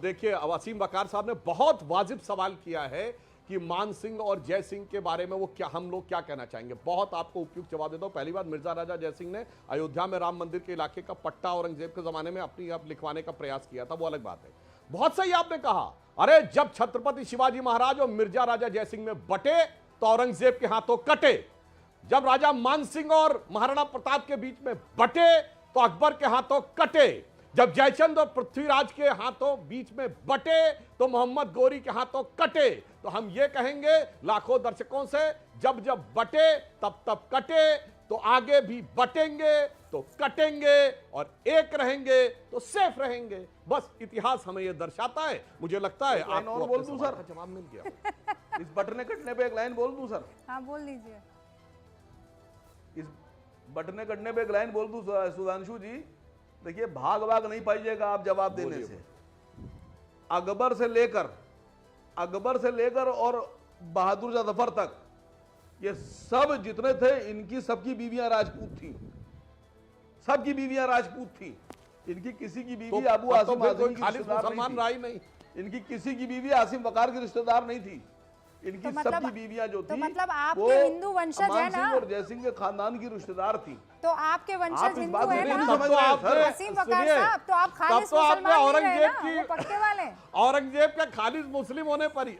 देखिए, वसीम वकार साहब ने बहुत वाजिब सवाल किया है कि मान सिंह और जय सिंह के बारे में वो क्या, हम लोग क्या कहना चाहेंगे। बहुत आपको उपयुक्त जवाब देता हूं। पहली बात, मिर्जा राजा जय सिंह ने अयोध्या में राम मंदिर के इलाके का पट्टा औरंगजेब के जमाने में अपनी आप लिखवाने का प्रयास किया था, वो अलग बात है। बहुत सही आपने कहा, अरे जब छत्रपति शिवाजी महाराज और मिर्जा राजा जय सिंह में बटे तो औरंगजेब के हाथों कटे। जब राजा मान सिंह और महाराणा प्रताप के बीच में बटे तो अकबर के हाथों कटे। जब जयचंद और पृथ्वीराज के हाथों बीच में बटे तो मोहम्मद गोरी के हाथों कटे। तो हम ये कहेंगे लाखों दर्शकों से, जब जब बटे तब तब कटे, तो आगे भी बटेंगे तो कटेंगे और एक रहेंगे तो सेफ रहेंगे। बस इतिहास हमें यह दर्शाता है। मुझे लगता है आपको बोल दूं सर, जवाब मिल गया। इस बटने कटने पे एक लाइन बोल दूं सर? हाँ बोल दीजिए। इस बटने कटने पे एक लाइन बोल दूं सुधांशु जी? देखिए, भाग भाग नहीं पाइएगा आप जवाब देने से। अकबर से लेकर और बहादुर शाह जफर तक ये सब जितने थे, इनकी सबकी बीवियां राजपूत थी, सबकी बीवियां राजपूत थी। इनकी किसी की बीवी अबू आसिम आजमी की रिश्तेदार नहीं, इनकी किसी की बीवी आसिम वकार की रिश्तेदार नहीं थी। इनकी तो मतलब, सबकी बीवियां जो थी, मतलब आपके हिंदू वंशज है ना, और जयसिंह के खानदान की रिश्तेदार थी। तो आपके वंशज हिंदू है ना, वसीम वकार साहब, तो आप खालिस मुसलमान औरंगजेब की, वो पक्के वाले औरंगजेब के खालिस मुस्लिम होने पर ही।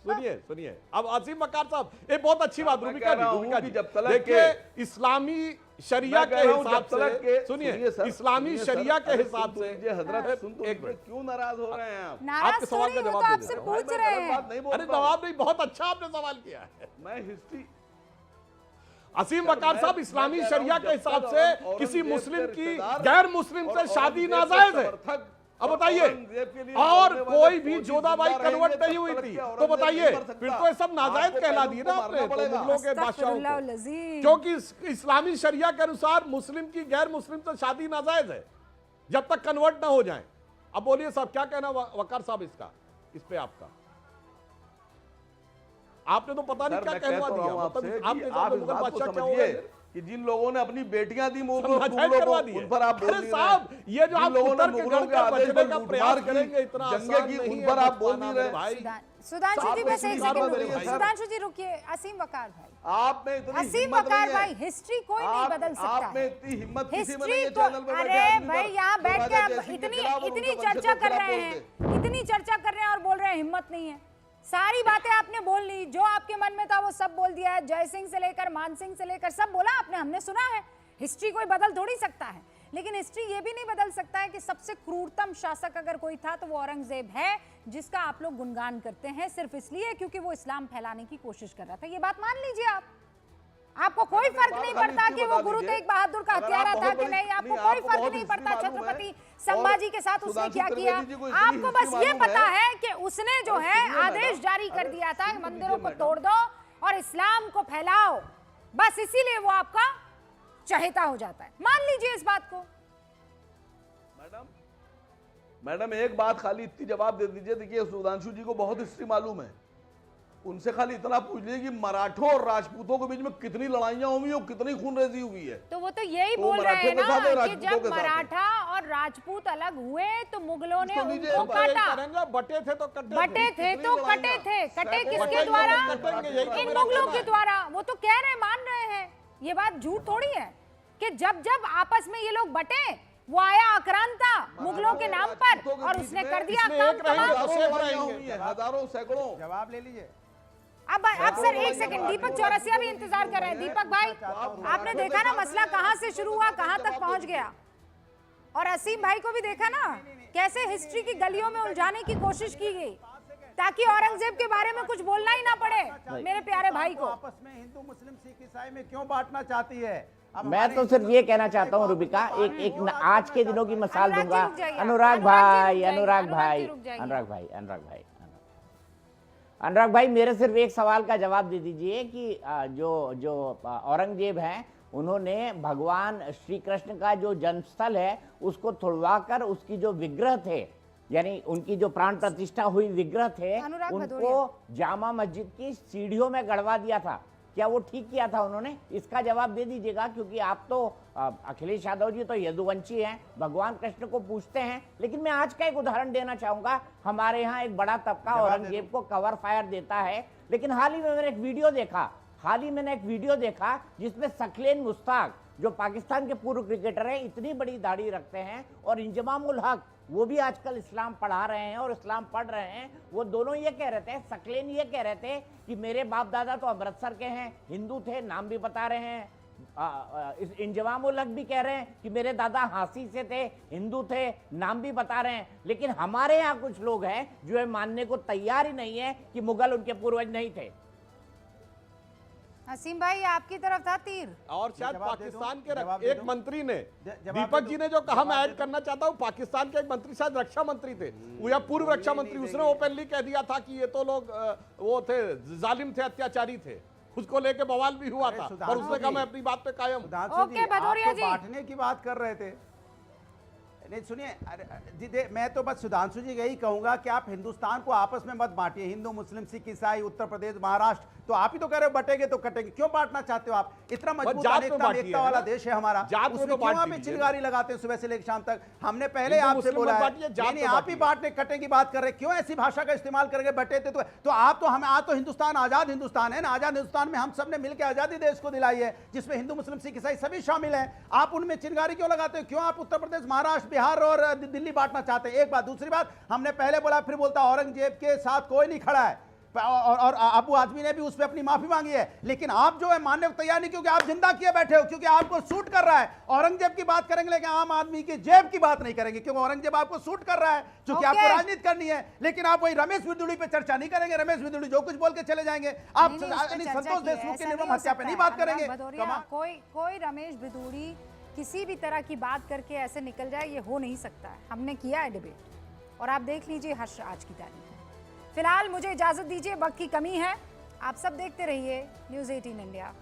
सुनिए अब वसीम वकार साहब, ये बहुत अच्छी बात रूबिका जी, देखिए इस्लामी शरिया के हिसाब से, सुनिए इस्लामी शरिया के हिसाब से हजरत क्यों नाराज हो रहे हैं आप? आपके सवाल का जवाब आपसे पूछ रहे हैं। अरे जवाब नहीं, बहुत अच्छा आपने सवाल किया है। मैं हिस्ट्री, वसीम वकार साहब, इस्लामी शरिया के हिसाब से किसी मुस्लिम की गैर मुस्लिम से शादी नाजायज है। अब बताइए, और कोई भी जोधाबाई कन्वर्ट नहीं हुई थी, तो बताइए फिर तो ये सब नाजायज कहला दिए ना आपने तो मुगलों के बादशाहों को, क्योंकि इस्लामी शरिया के अनुसार मुस्लिम की गैर मुस्लिम से शादी नाजायज है जब तक कन्वर्ट ना हो जाए। अब बोलिए साहब, क्या कहना वकार साहब इसका, इस पे आपका? आपने तो पता नहीं क्या कहलवा दिया। मतलब आपने समझिए कि जिन लोगों ने अपनी बेटियां दी मुगलों को, उन पर आप बोल नहीं रहे। ये जो आप उत्तर के गढ़ का बचने का प्रयास करेंगे, इतना आसान नहीं है, उन पर आप बोल नहीं रहे भाई। सुधांशु जी, बस एक सेकंड, सुधांशु जी रुकिए। असीम वकार भाई, आप में इतनी असीम वकार भाई, हिस्ट्री कोई नहीं बदल सकता। आप में इतनी हिम्मत किसी में नहीं है चैनल पे। अरे भाई, यहाँ बैठ के इतनी चर्चा कर रहे हैं, इतनी चर्चा कर रहे हैं और बोल रहे हैं हिम्मत नहीं है। सारी बातें आपने बोल ली, जो आपके मन में था वो सब बोल दिया है। जय सिंह से लेकर मान सिंह से लेकर सब बोला आपने, हमने सुना है। हिस्ट्री कोई बदल थोड़ी सकता है, लेकिन हिस्ट्री ये भी नहीं बदल सकता है कि सबसे क्रूरतम शासक अगर कोई था तो वो औरंगजेब है, जिसका आप लोग गुणगान करते हैं सिर्फ इसलिए क्योंकि वो इस्लाम फैलाने की कोशिश कर रहा था। ये बात मान लीजिए आप। आपको कोई फर्क नहीं पड़ता कि वो गुरु तेग बहादुर का हत्यारा था कि नहीं, आपको कोई फर्क नहीं पड़ता छत्रपति संभाजी के साथ उसने क्या किया। आपको बस ये पता है कि उसने जो है आदेश जारी कर दिया था मंदिरों को तोड़ दो और इस्लाम को फैलाओ, बस इसीलिए वो आपका चहेता हो जाता है। मान लीजिए इस बात को। मैडम एक बात खाली इतनी जवाब दे दीजिए, देखिए सुधांशु जी को बहुत हिस्ट्री मालूम है, उनसे खाली इतना पूछ लीजिए कि मराठों और राजपूतों के बीच में कितनी लड़ाइयां हुई और कितनी खूनरेजी हुई है। तो वो तो यही बोल रहे हैं ना कि जब मराठा और राजपूत अलग हुए तो मुगलों ने उनको काटा। बटे थे तो कटे थे। कटे किसके द्वारा? इन मुगलों के द्वारा। वो तो कह रहे, मान रहे हैं, ये बात झूठ थोड़ी है कि जब जब आपस में ये लोग बटे, वो आया आक्रांता मुगलों के नाम पर और उसने कर दिया काम तमाम। हजारों सैकड़ों। जवाब ले लीजिए। अब सर एक सेकंड, दीपक चौरसिया भी इंतजार कर रहे हैं। दीपक भाई, आपने देखा ना मसला कहां से शुरू हुआ कहां तक पहुंच गया, और असीम भाई को भी देखा ना कैसे हिस्ट्री की गलियों में उलझाने की कोशिश की गई ताकि औरंगजेब के बारे में कुछ बोलना ही ना पड़े मेरे प्यारे भाई को। आपस में हिंदू मुस्लिम सिख ईसाई में क्यों बांटना चाहती है? मैं तो सिर्फ ये कहना चाहता हूँ रूबिका, एक आज के दिनों की मिसाल दूंगा। अनुराग भाई, मेरे सिर्फ एक सवाल का जवाब दे दीजिए कि जो औरंगजेब हैं, उन्होंने भगवान श्री कृष्ण का जो जन्मस्थल है उसको तोड़वाकर उसकी जो विग्रह थे, यानी उनकी जो प्राण प्रतिष्ठा हुई विग्रह थे, उनको जामा मस्जिद की सीढ़ियों में गड़वा दिया था। क्या वो ठीक किया था उन्होंने? इसका जवाब दे दीजिएगा, क्योंकि आप तो अखिलेश यादव जी तो यदुवंशी हैं, भगवान कृष्ण को पूछते हैं, लेकिन मैं आज का एक उदाहरण देना चाहूंगा। हमारे यहाँ एक बड़ा तबका औरंगजेब को कवर फायर देता है, लेकिन हाल ही में मैंने एक वीडियो देखा जिसमें सकलेन मुश्ताक जो पाकिस्तान के पूर्व क्रिकेटर हैं, इतनी बड़ी दाढ़ी रखते हैं, और इंजमामुल हक वो भी आजकल इस्लाम पढ़ा रहे हैं और इस्लाम पढ़ रहे हैं। वो दोनों ये कह रहे थे, सकलेन ये कह रहे थे कि मेरे बाप दादा तो अमृतसर के हैं, हिंदू थे, नाम भी बता रहे हैं। इस इंजमामुल हक भी कह रहे हैं कि मेरे दादा हांसी से थे, हिंदू थे, नाम भी बता रहे हैं। लेकिन हमारे यहाँ कुछ लोग हैं जो ये मानने को तैयार ही नहीं है कि मुगल उनके पूर्वज नहीं थे। हसीम भाई आपकी तरफ था तीर। और शायद जवाब दे पाकिस्तान दूं? जवाब के दे एक दूं? मंत्री ने, जवाब दीपक दे जी दूं? ने जो कहा, मैं जवाब ऐड दे करना चाहता हूं, पाकिस्तान के एक मंत्री शायद रक्षा मंत्री थे, वो या पूर्व रक्षा मंत्री, उसने ओपनली कह दिया था कि ये तो लोग वो थे, जालिम थे, अत्याचारी थे। उसको लेके बवाल भी हुआ था और उसने कहा मैं अपनी बात पे कायम हूं। सुधांशु जी, ओके, भदौरिया आप तो जी। बांटने की बात कर रहे थे। नहीं सुनिए, मैं तो बस सुधांशु जी यही कहूंगा कि आप हिंदुस्तान को आपस में मत बांटिए, हिंदू मुस्लिम सिख ईसाई उत्तर प्रदेश महाराष्ट्र, तो आप ही तो कह रहे हो बटेंगे तो कटेंगे, क्यों बांटना चाहते हो आप? इतना मजबूत जात में अनेकता बांटिए, एकता है वाला ना? देश है हमारा, जात में उसमें तो क्यों बांट आप दीजिए चिंगारी लगाते हैं सुबह से लेकर शाम तक? हमने पहले हिंदू आपसे मुस्लिम बोला मत है, बांटिए, जात नहीं में आप ही बांटिए। बांटने कटने की बात कर रहे हैं, क्यों ऐसी भाषा का इस्तेमाल करके बटे थे? तो आप तो हमें, आज तो हिंदुस्तान आजाद हिंदुस्तान है ना, आजाद हिंदुस्तान में हम सब ने मिलकर आजादी देश को दिलाई है, जिसमें हिंदू मुस्लिम सिख ईसाई सभी शामिल हैं। आप उनमें चिंगारी क्यों लगाते हो? क्यों आप उत्तर प्रदेश महाराष्ट्र बिहार और दिल्ली बांटना चाहते हैं? एक बात। दूसरी बात, हमने पहले बोला फिर बोलता, औरंगजेब के साथ कोई नहीं खड़ा है, और अबू आजमी ने भी उस पर अपनी माफी मांगी है, लेकिन आप जो है मानने को तैयार नहीं, क्योंकि आप जिंदा किए बैठे हो, क्योंकि आपको सूट कर रहा है। औरंगजेब की बात करेंगे लेकिन आम आदमी की जेब की बात नहीं करेंगे, क्योंकि औरंगजेब आपको सूट कर रहा है, क्योंकि आपको राजनीति करनी है। लेकिन आप वही रमेश बिदुड़ी पे चर्चा नहीं करेंगे, रमेश बिदुड़ी जो कुछ बोल के चले जाएंगे। आप नहीं, इस पे चर्चा संतोष की है, देशमुख की ऐसा निर्मम नहीं हो हत्या पे सकता नहीं है। बात करेंगे। अनुराग भदौरिया, कोई रमेश बिदूड़ी किसी भी तरह की बात करके ऐसे निकल जाए, ये हो नहीं सकता है। हमने किया है डिबेट और आप देख लीजिए हर्ष आज की तारीख में। फिलहाल मुझे इजाजत दीजिए, वक्त की कमी है। आप सब देखते रहिए न्यूज़ 18 इंडिया।